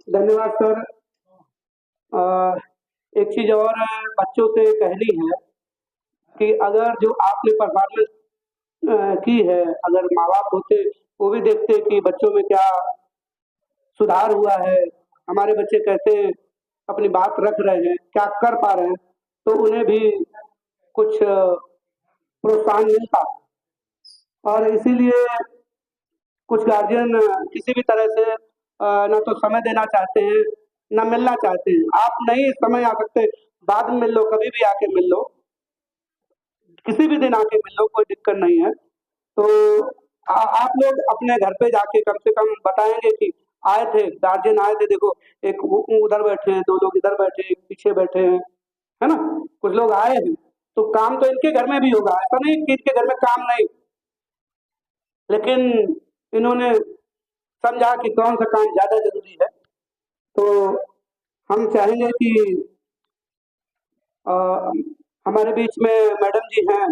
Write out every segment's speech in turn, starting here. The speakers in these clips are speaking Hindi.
धन्यवाद सर। अ, एक चीज़ और बच्चों से कहनी है कि अगर जो आपने परफॉर्मेंस की है, अगर माँ-बाप होते वो भी देखते कि बच्चों में क्या सुधार हुआ है, हमारे बच्चे कैसे अपनी बात रख रहे हैं, क्या कर पा रहे हैं, तो उन्हें भी कुछ प्रोत्साहन मिलता। और इसीलिए कुछ गार्जियन किसी भी तरह से ना तो समय देना चाहते हैं, ना मिलना चाहते हैं। आप नहीं इस समय आ सकते, बाद में मिल लो, कभी भी आके मिल लो, किसी भी दिन आके मिल लो, कोई दिक्कत नहीं है। तो आप लोग अपने घर पे जाके कम से कम बताएँगे कि आए थे, गार्जियन आए थे, देखो एक वो उधर बैठे हैं, 2 लोग इधर बैठे हैं, एक पीछे बैठे हैं, है ना? कुछ लोग आए हैं, तो काम तो इनके घर में भी होगा, ऐसा नहीं कि इनके घर में काम नहीं। लेकिन इन्होंने समझा कि कौन-सा काम ज़्यादा ज़रूरी है, तो हम चाहेंगे कि अ, हमारे बीच में मैडम जी हैं,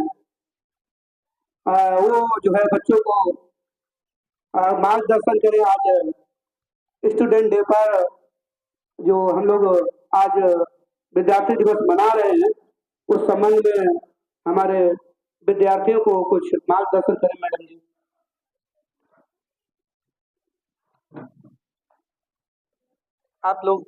वो जो है बच्चों को मार्गदर्शन करें। आज स्टूडेंट डे पर जो हम लोग आज विद्यार्थी दिवस मना रहे हैं, उस संबंध में हमारे विद्यार्थियों को कुछ मार्गदर्शन करें मैडम जी। आप लोग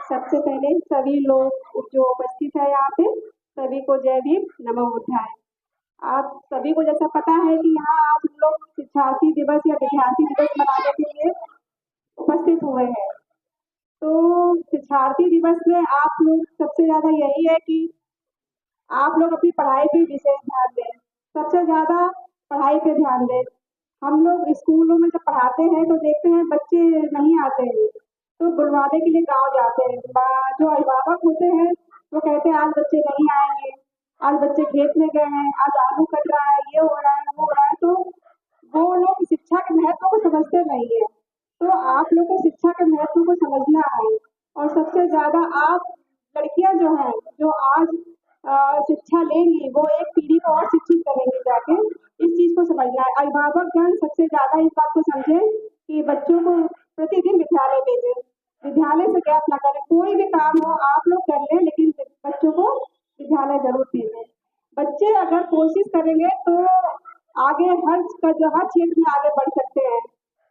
सबसे पहले सभी लोग जो उपस्थित है यहाँ पे सभी को जय भीम, नमो बुद्धाय। आप सभी को जैसा पता है कि यहाँ आज हम लोग शिक्षार्थी दिवस या विद्यार्थी दिवस मनाने के लिए उपस्थित हुए हैं। तो शिक्षार्थी दिवस में आप लोग सबसे ज़्यादा यही है कि आप लोग अपनी पढ़ाई पे विशेष ध्यान दें, सबसे ज़्यादा पढ़ाई पे ध्यान दें। हम लोग स्कूलों में जब पढ़ाते हैं तो देखते हैं बच्चे नहीं आते हैं, तो बुलवाने के लिए गाँव जाते हैं। जो अभिभावक होते हैं वो कहते हैं आज बच्चे नहीं आएंगे, आज बच्चे खेत में गए हैं, आज आलू कट रहा है, ये हो रहा है, वो हो रहा है। तो वो लोग शिक्षा के महत्व को समझते नहीं है। तो आप लोग को शिक्षा के महत्व को समझना है, और सबसे ज़्यादा आप लड़कियां जो हैं, जो आज शिक्षा लेंगी, वो एक पीढ़ी को और शिक्षित करेंगी जाके। इस चीज़ को समझना है। अभिभावकगण सबसे ज़्यादा इस बात को समझें कि बच्चों को प्रतिदिन विद्यालय भेजें, विद्यालय से गैप ना करें। कोई भी काम हो आप लोग कर लें, लेकिन बच्चों को विद्यालय ज़रूर भेजें। बच्चे अगर कोशिश करेंगे तो आगे हर क्षेत्र में आगे बढ़ सकते हैं।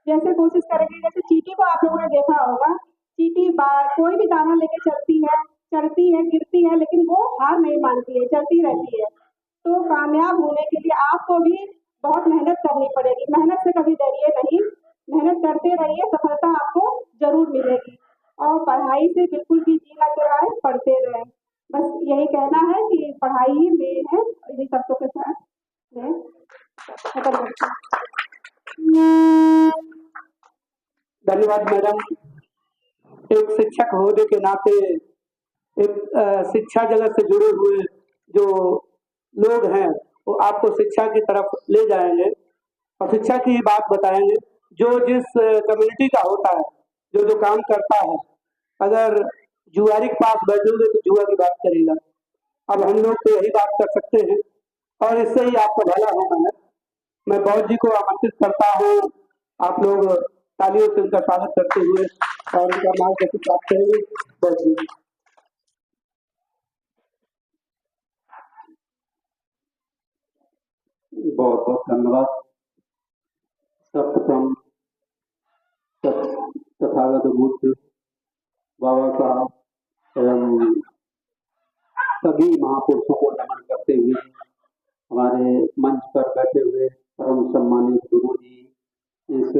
जैसे कोशिश करेंगे, जैसे चींटी को आप लोगों ने देखा होगा, चींटी कोई भी दाना लेके चढ़ती है, गिरती है, लेकिन वो हार नहीं मानती है, चलती रहती है। तो कामयाब होने के लिए आपको भी बहुत मेहनत करनी पड़ेगी। मेहनत से कभी डरिए नहीं, मेहनत करते रहिए, सफलता आपको जरूर मिलेगी। और पढ़ाई से बिल्कुल भी जी ना चुराए, पढ़ते रहें। बस यही कहना है कि पढ़ाई ही मेन है। इन्हीं शब्दों के साथ मैं खत्म करती हूँ। धन्यवाद मैडम। एक शिक्षक होने के नाते एक शिक्षा जगत से जुड़े हुए जो लोग हैं, वो आपको शिक्षा की तरफ ले जाएँगे और शिक्षा की बात बताएँगे। जो जिस कम्युनिटी का होता है, जो काम करता है, अगर जुआरी के पास बैठोगे तो जुआ की बात करेगा। अब हम लोग तो यही बात कर सकते हैं और इससे ही आपका भला होना है। मैं बौद्ध जी को आमंत्रित करता हूँ, आप लोग तालियों से उनका स्वागत करते हुए और उनका मार्गदर्शन प्राप्त करेंगे। बौद्ध जी। बहुत बहुत धन्यवाद। सर्वप्रथम तथागत बुद्ध, बाबा साहब एवं सभी महापुरुषों को नमन करते हुए हमारे मंच पर बैठे हुए परम सम्मानित गुरु जी, इस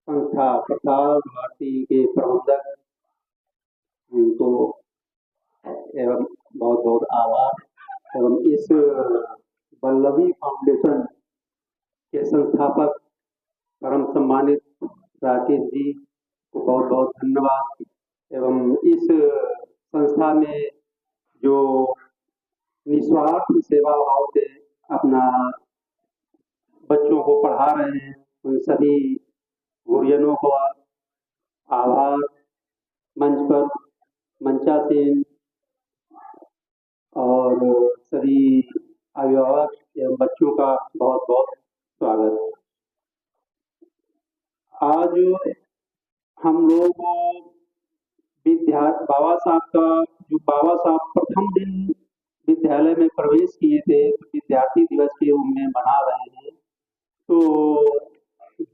संस्था प्रसार भारती के प्रबंधक, उनको एवं बहुत बहुत आभार। एवं इस वल्लभी फाउंडेशन के संस्थापक परम सम्मानित राकेश जी को बहुत बहुत धन्यवाद। एवं इस संस्था में जो निस्वार्थ सेवा भाव से अपना बच्चों को पढ़ा रहे हैं, उन सभी गुरुजनों को आभार। मंच पर मंचासीन और सभी अभिभावक एवं बच्चों का बहुत बहुत स्वागत। आज हम लोग बाबा साहब का जो बाबा साहब प्रथम दिन विद्यालय में प्रवेश किए थे, विद्यार्थी दिवस के उनमें मना रहे हैं। तो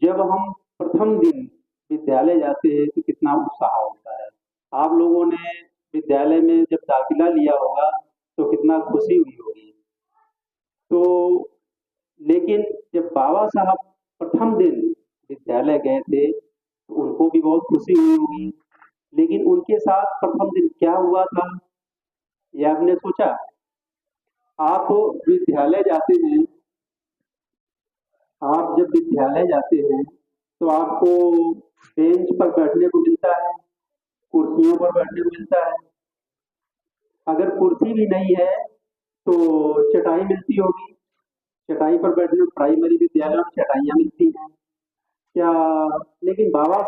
जब हम प्रथम दिन विद्यालय जाते हैं तो कितना उत्साह होता है। आप लोगों ने विद्यालय में जब दाखिला लिया होगा तो कितना खुशी हुई होगी। तो लेकिन जब बाबा साहब प्रथम दिन विद्यालय गए थे तो उनको भी बहुत खुशी हुई होगी। लेकिन उनके साथ प्रथम दिन क्या हुआ था, ये आपने सोचा? आप विद्यालय जाते हैं, आप जब विद्यालय जाते हैं तो आपको बेंच पर बैठने को मिलता है, कुर्सियों पर बैठने को मिलता है। अगर कुर्सी भी नहीं है तो चटाई मिलती होगी, चटाई पर बैठने प्राइमरी विद्यालय में चटाइयाँ मिलती हैं क्या? लेकिन बाबा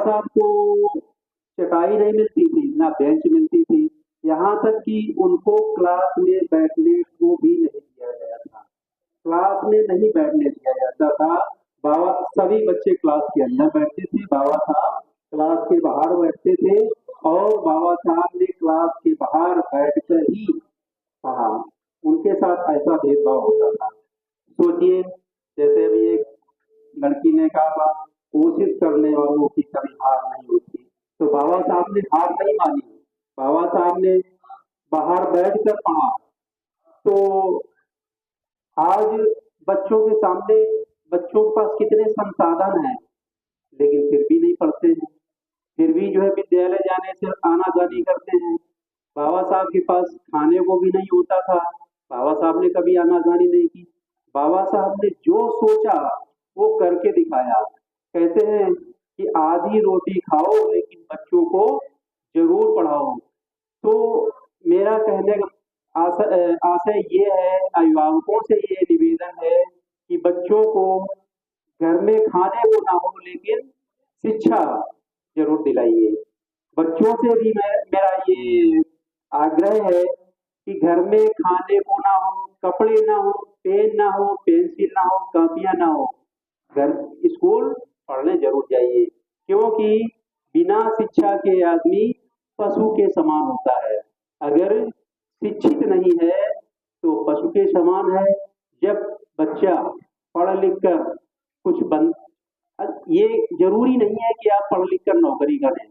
साहब को चटाई नहीं मिलती थी, ना बेंच मिलती थी, यहाँ तक कि उनको क्लास में बैठने को भी नहीं दिया गया था। क्लास में नहीं बैठने दिया जाता था। सभी बच्चे क्लास के अंदर बैठते थे, बाबा साहब क्लास के बाहर बैठते थे और बाबा साहब ने क्लास के बाहर बैठकर ही पढ़ा। उनके साथ ऐसा भेदभाव होता था। सोचिए, जैसे अभी एक लड़की ने कहा कोशिश करने वालों की कभी हार नहीं होती, तो बाबा साहब ने हार नहीं मानी। बाबा साहब ने बाहर बैठकर पढ़ा। तो आज बच्चों के पास कितने संसाधन हैं, लेकिन फिर भी नहीं पढ़ते हैं, फिर भी जो है विद्यालय जाने से आनाकानी करते हैं। बाबा साहब के पास खाने को भी नहीं होता था, बाबा साहब ने कभी आनाकानी नहीं की। बाबा साहब ने जो सोचा वो करके दिखाया। कहते हैं कि आधी रोटी खाओ लेकिन बच्चों को जरूर पढ़ाओ। तो मेरा कहने का आशय ये है, अभिभावकों से ये निवेदन है कि बच्चों को घर में खाने को ना हो लेकिन शिक्षा जरूर दिलाइए। बच्चों से भी मेरा ये आग्रह है कि घर में खाने को ना हो, कपड़े ना हो, पेन ना हो, पेंसिल ना हो, कापियां ना हो, घर स्कूल पढ़ने जरूर जाइए। क्योंकि बिना शिक्षा के आदमी पशु के समान होता है। अगर शिक्षित नहीं है तो पशु के समान है। जब बच्चा पढ़ लिख कर कुछ बन, ये जरूरी नहीं है कि आप पढ़ लिख कर नौकरी करें।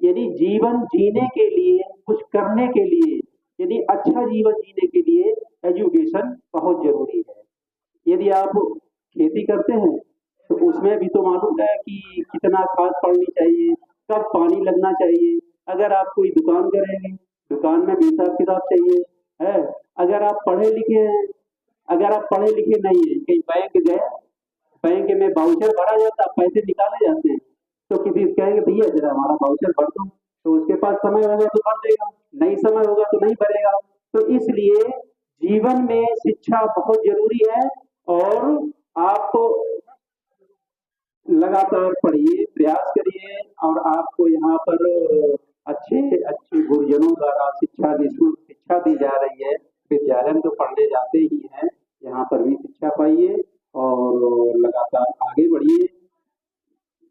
यदि जीवन जीने के लिए, कुछ करने के लिए, यदि अच्छा जीवन जीने के लिए एजुकेशन बहुत जरूरी है। यदि आप खेती करते हैं तो उसमें भी तो मालूम है कि कितना खाद पड़नी चाहिए, कब पानी लगना चाहिए। अगर आप कोई दुकान करेंगे, दुकान में भी हिसाब किताब चाहिए है। अगर आप पढ़े लिखे हैं, अगर आप पढ़े लिखे नहीं है, कहीं बैंक गए, बैंक में वाउचर भरा जाता, पैसे निकाले जाते हैं, तो किसी से कहेंगे भैया जरा हमारा वाउचर भर दो, तो उसके पास समय होगा तो भर देगा, नहीं समय होगा तो नहीं भरेगा। तो इसलिए जीवन में शिक्षा बहुत जरूरी है और आप लगातार पढ़िए, प्रयास करिए और आपको यहाँ पर अच्छे अच्छे गुरुजनों द्वारा शिक्षा दी जा रही है। विद्यालय में तो पढ़ने जाते ही हैं, यहाँ पर भी शिक्षा पाइए और लगातार आगे बढ़िए।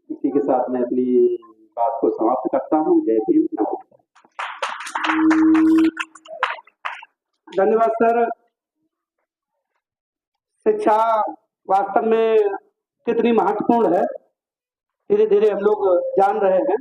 इसी के साथ मैं अपनी बात को समाप्त करता हूँ। जय भीम, नमस्कार। धन्यवाद सर। शिक्षा वास्तव में कितनी महत्वपूर्ण है, धीरे धीरे हम लोग जान रहे हैं।